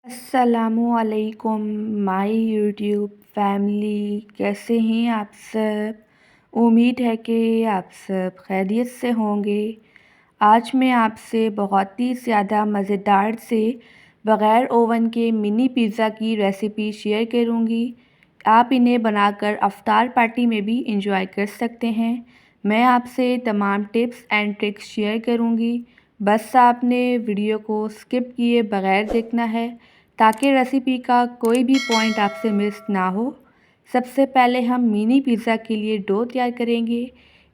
अस्सलामुअलैकुम my YouTube family, कैसे हैं आप सब। उम्मीद है कि आप सब खैरियत से होंगे। आज मैं आपसे बहुत ही ज़्यादा मज़ेदार से बग़ैर ओवन के मिनी पिज़्ज़ा की रेसिपी शेयर करूंगी। आप इन्हें बनाकर अफ्तार पार्टी में भी इंजॉय कर सकते हैं। मैं आपसे तमाम टिप्स एंड ट्रिक्स शेयर करूंगी। बस आपने वीडियो को स्किप किए बग़ैर देखना है ताकि रेसिपी का कोई भी पॉइंट आपसे मिस ना हो। सबसे पहले हम मिनी पिज़्ज़ा के लिए डो तैयार करेंगे।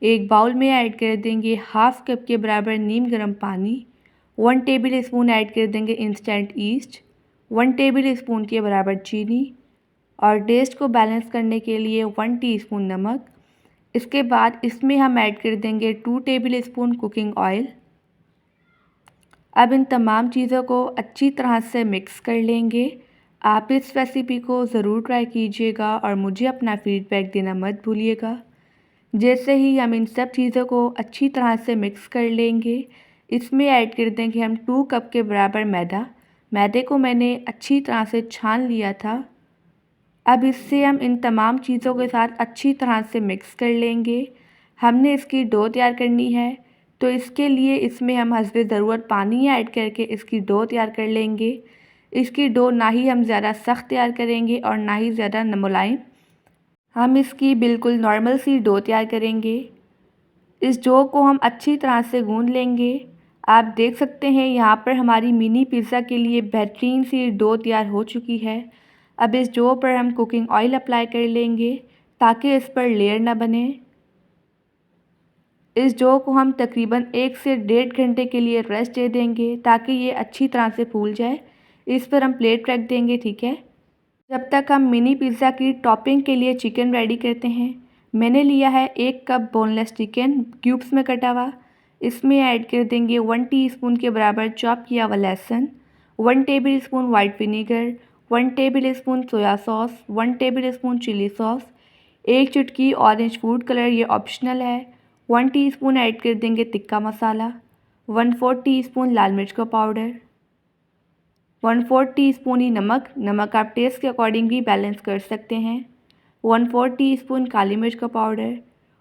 एक बाउल में ऐड कर देंगे हाफ़ कप के बराबर नीम गर्म पानी। 1 टेबल स्पून ऐड कर देंगे इंस्टेंट ईस्ट। 1 टेबल स्पून के बराबर चीनी और टेस्ट को बैलेंस करने के लिए 1 टीस्पून नमक। इसके बाद इसमें हम ऐड कर देंगे 2 टेबल स्पून कुकिंग ऑयल। अब इन तमाम चीज़ों को अच्छी तरह से मिक्स कर लेंगे। आप इस रेसिपी को ज़रूर ट्राई कीजिएगा और मुझे अपना फ़ीडबैक देना मत भूलिएगा। जैसे ही हम इन सब चीज़ों को अच्छी तरह से मिक्स कर लेंगे, इसमें ऐड कर देंगे हम 2 कप के बराबर मैदा। मैदे को मैंने अच्छी तरह से छान लिया था। अब इससे हम इन तमाम चीज़ों के साथ अच्छी तरह से मिक्स कर लेंगे। हमने इसकी डो तैयार करनी है, तो इसके लिए इसमें हम हस्बे ज़रूरत पानी ऐड करके इसकी डो तैयार कर लेंगे। इसकी डो ना ही हम ज़्यादा सख्त तैयार करेंगे और ना ही ज़्यादा मुलायम। हम इसकी बिल्कुल नॉर्मल सी डो तैयार करेंगे। इस डो को हम अच्छी तरह से गूंद लेंगे। आप देख सकते हैं यहाँ पर हमारी मिनी पिज़्ज़ा के लिए बेहतरीन सी डो तैयार हो चुकी है। अब इस डो पर हम कुकिंग ऑयल अप्लाई कर लेंगे ताकि इस पर लेयर ना बने। इस डो को हम तकरीबन 1 से 1.5 घंटे के लिए रेस्ट दे देंगे ताकि ये अच्छी तरह से फूल जाए। इस पर हम प्लेट रख देंगे, ठीक है। जब तक हम मिनी पिज़्ज़ा की टॉपिंग के लिए चिकन रेडी करते हैं, मैंने लिया है 1 कप बोनलेस चिकन क्यूब्स में कटा हुआ। इसमें ऐड कर देंगे 1 टीस्पून के बराबर चॉप किया हुआ लहसुन, 1 tablespoon white vinegar, 1 tablespoon soya sauce, 1 tablespoon chilli sauce, 1 चुटकी ऑरेंज फूड कलर, ये ऑप्शनल है। 1 टीस्पून ऐड कर देंगे तिक्का मसाला, 1/4 टीस्पून लाल मिर्च का पाउडर, 1/4 टीस्पून ही नमक। नमक आप टेस्ट के अकॉर्डिंग भी बैलेंस कर सकते हैं। 1/4 टीस्पून काली मिर्च का पाउडर,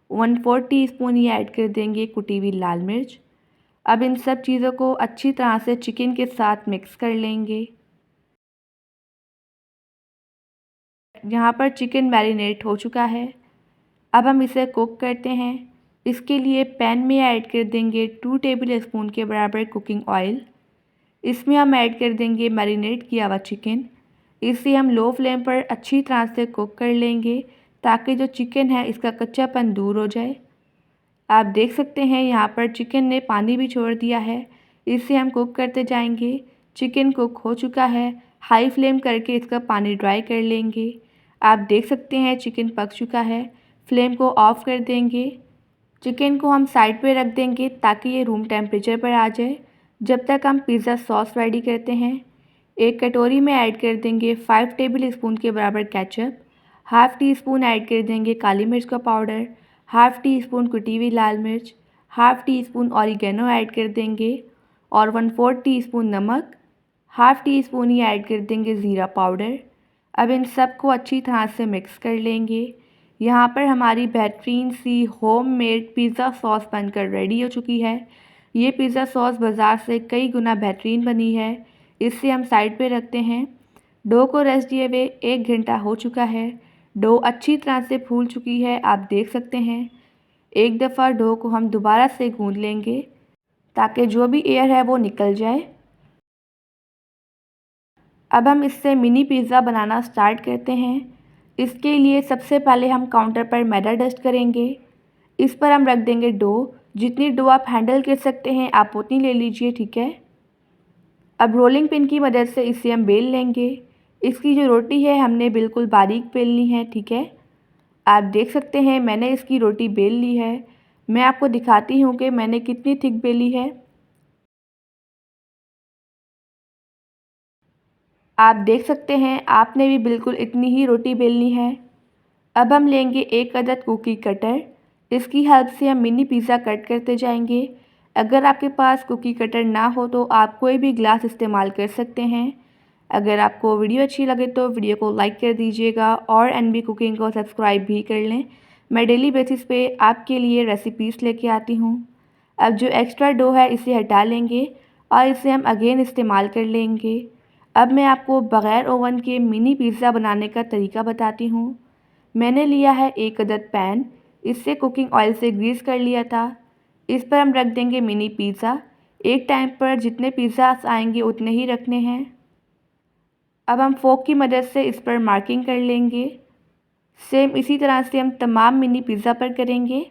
1/4 टीस्पून ही ऐड कर देंगे कुटी हुई लाल मिर्च। अब इन सब चीज़ों को अच्छी तरह से चिकन के साथ मिक्स कर लेंगे। यहाँ पर चिकन मैरिनेट हो चुका है। अब हम इसे कुक करते हैं। इसके लिए पैन में ऐड कर देंगे 2 टेबल स्पून के बराबर कुकिंग ऑयल। इसमें हम ऐड कर देंगे मैरिनेट किया हुआ चिकन। इसे हम लो फ्लेम पर अच्छी तरह से कुक कर लेंगे ताकि जो चिकन है इसका कच्चापन दूर हो जाए। आप देख सकते हैं यहाँ पर चिकन ने पानी भी छोड़ दिया है। इसे हम कुक करते जाएंगे। चिकन कुक हो चुका है। हाई फ्लेम करके इसका पानी ड्राई कर लेंगे। आप देख सकते हैं चिकन पक चुका है। फ्लेम को ऑफ़ कर देंगे। चिकन को हम साइड पे रख देंगे ताकि ये रूम टेम्परेचर पर आ जाए। जब तक हम पिज़्ज़ा सॉस रेडी करते हैं, एक कटोरी में ऐड कर देंगे 5 टेबल स्पून के बराबर ketchup, half tea spoon add कर देंगे काली मिर्च का पाउडर, हाफ़ टी स्पून कुटी हुई लाल मिर्च, half tea spoon oregano add कर देंगे और 1/4 टीस्पून नमक, हाफ़ टी स्पून ही ऐड कर देंगे ज़ीरा पाउडर। अब इन सब को अच्छी तरह से मिक्स कर लेंगे। यहाँ पर हमारी बेहतरीन सी होममेड पिज़्ज़ा सॉस बनकर रेडी हो चुकी है। ये पिज़्ज़ा सॉस बाज़ार से कई गुना बेहतरीन बनी है। इसे हम साइड पे रखते हैं। डो को रेस्ट दिए हुए 1 घंटा हो चुका है। डो अच्छी तरह से फूल चुकी है, आप देख सकते हैं। एक दफ़ा डो को हम दोबारा से गूंद लेंगे ताकि जो भी एयर है वो निकल जाए। अब हम इससे मिनी पिज़्ज़ा बनाना स्टार्ट करते हैं। इसके लिए सबसे पहले हम काउंटर पर मैदा डस्ट करेंगे। इस पर हम रख देंगे डो। जितनी डो आप हैंडल कर सकते हैं आप उतनी ले लीजिए, ठीक है। अब रोलिंग पिन की मदद से इसे हम बेल लेंगे। इसकी जो रोटी है हमने बिल्कुल बारीक बेलनी है, ठीक है। आप देख सकते हैं मैंने इसकी रोटी बेल ली है। मैं आपको दिखाती हूँ कि मैंने कितनी थिक बेली है। आप देख सकते हैं आपने भी बिल्कुल इतनी ही रोटी बेलनी है। अब हम लेंगे 1 अदद कुकी कटर। इसकी हेल्प से हम मिनी पिज़्ज़ा कट करते जाएंगे। अगर आपके पास कुकी कटर ना हो तो आप कोई भी ग्लास इस्तेमाल कर सकते हैं। अगर आपको वीडियो अच्छी लगे तो वीडियो को लाइक कर दीजिएगा और एनबी कुकिंग को सब्सक्राइब भी कर लें। मैं डेली बेसिस पे आपके लिए रेसिपीज़ लेके आती हूँ। अब जो एक्स्ट्रा डो है इसे हटा लेंगे और इसे हम अगेन इस्तेमाल कर लेंगे। अब मैं आपको बग़ैर ओवन के मिनी पिज़्ज़ा बनाने का तरीका बताती हूँ। मैंने लिया है 1 अदद पैन, इससे कुकिंग ऑयल से ग्रीस कर लिया था। इस पर हम रख देंगे मिनी पिज़्ज़ा। एक टाइम पर जितने पिज़्ज़ास आएंगे उतने ही रखने हैं। अब हम फोक की मदद से इस पर मार्किंग कर लेंगे। सेम इसी तरह से हम तमाम मिनी पिज़्ज़ा पर करेंगे।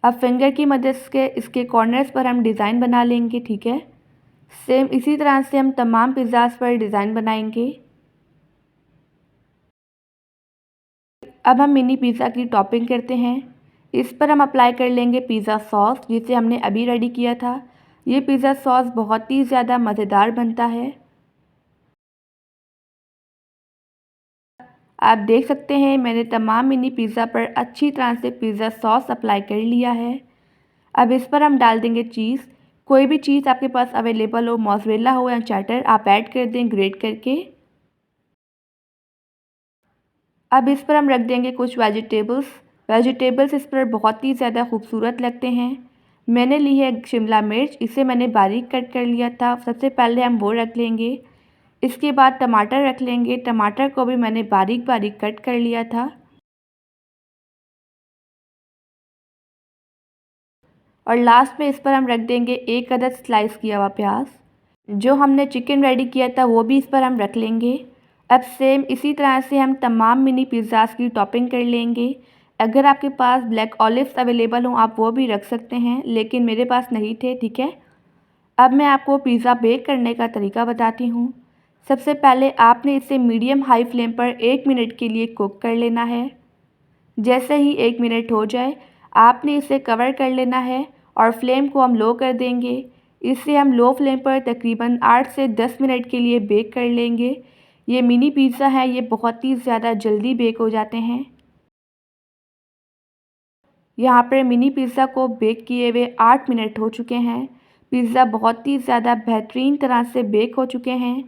अब फिंगर की मदद से इसके कॉर्नर्स पर हम डिज़ाइन बना लेंगे, ठीक है। सेम इसी तरह से हम तमाम पिज़्ज़ास पर डिज़ाइन बनाएंगे। अब हम मिनी पिज़्ज़ा की टॉपिंग करते हैं। इस पर हम अप्लाई कर लेंगे पिज़्ज़ा सॉस, जिसे हमने अभी रेडी किया था। ये पिज़्ज़ा सॉस बहुत ही ज़्यादा मज़ेदार बनता है। आप देख सकते हैं मैंने तमाम मिनी पिज़्ज़ा पर अच्छी तरह से पिज़्ज़ा सॉस अप्लाई कर लिया है। अब इस पर हम डाल देंगे चीज़। कोई भी चीज़ आपके पास अवेलेबल हो, मोज़रेला हो या चेडर, आप ऐड कर दें ग्रेट करके। अब इस पर हम रख देंगे कुछ वेजिटेबल्स। वेजिटेबल्स इस पर बहुत ही ज़्यादा खूबसूरत लगते हैं। मैंने ली है शिमला मिर्च, इसे मैंने बारीक कट कर लिया था। सबसे पहले हम वो रख लेंगे। इसके बाद टमाटर रख लेंगे। टमाटर को भी मैंने बारीक बारीक कट कर लिया था। और लास्ट में इस पर हम रख देंगे 1 अदद स्लाइस किया हुआ प्याज। जो हमने चिकन रेडी किया था वो भी इस पर हम रख लेंगे। अब सेम इसी तरह से हम तमाम मिनी पिज़्ज़ास की टॉपिंग कर लेंगे। अगर आपके पास ब्लैक ऑलिव्स अवेलेबल हों आप वो भी रख सकते हैं, लेकिन मेरे पास नहीं थे, ठीक है। अब मैं आपको पिज़्ज़ा बेक करने का तरीका बताती हूँ। सबसे पहले आपने इसे मीडियम हाई फ्लेम पर 1 मिनट के लिए कुक कर लेना है। जैसे ही 1 मिनट हो जाए आपने इसे कवर कर लेना है और फ्लेम को हम लो कर देंगे। इसे हम लो फ्लेम पर तकरीबन 8 से 10 मिनट के लिए बेक कर लेंगे। ये मिनी पिज़्ज़ा है, ये बहुत ही ज़्यादा जल्दी बेक हो जाते हैं। यहाँ पर मिनी पिज़्ज़ा को बेक किए हुए 8 मिनट हो चुके हैं। पिज़्ज़ा बहुत ही ज़्यादा बेहतरीन तरह से बेक हो चुके हैं।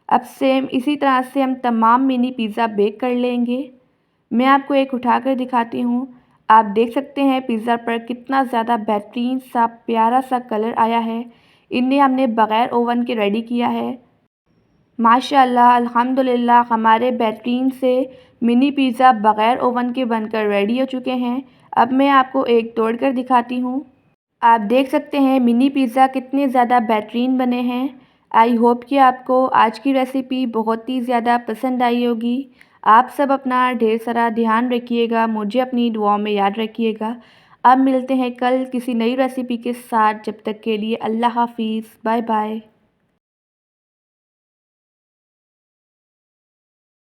अब सेम इसी तरह से हम तमाम मिनी पिज़्ज़ा बेक कर लेंगे। मैं आपको एक उठाकर दिखाती हूँ। आप देख सकते हैं पिज़्ज़ा पर कितना ज़्यादा बेहतरीन सा प्यारा सा कलर आया है। इन्हें हमने बग़ैर ओवन के रेडी किया है। माशाअल्लाह अल्हम्दुलिल्लाह हमारे बेहतरीन से मिनी पिज़्ज़ा बग़ैर ओवन के बनकर रेडी हो चुके हैं। अब मैं आपको एक तोड़ कर दिखाती हूँ। आप देख सकते हैं मिनी पिज़्ज़ा कितने ज़्यादा बेहतरीन बने हैं। आई होप कि आपको आज की रेसिपी बहुत ही ज़्यादा पसंद आई होगी। आप सब अपना ढेर सारा ध्यान रखिएगा, मुझे अपनी दुआओं में याद रखिएगा। अब मिलते हैं कल किसी नई रेसिपी के साथ। जब तक के लिए अल्लाह हाफ़िज़, बाय बाय।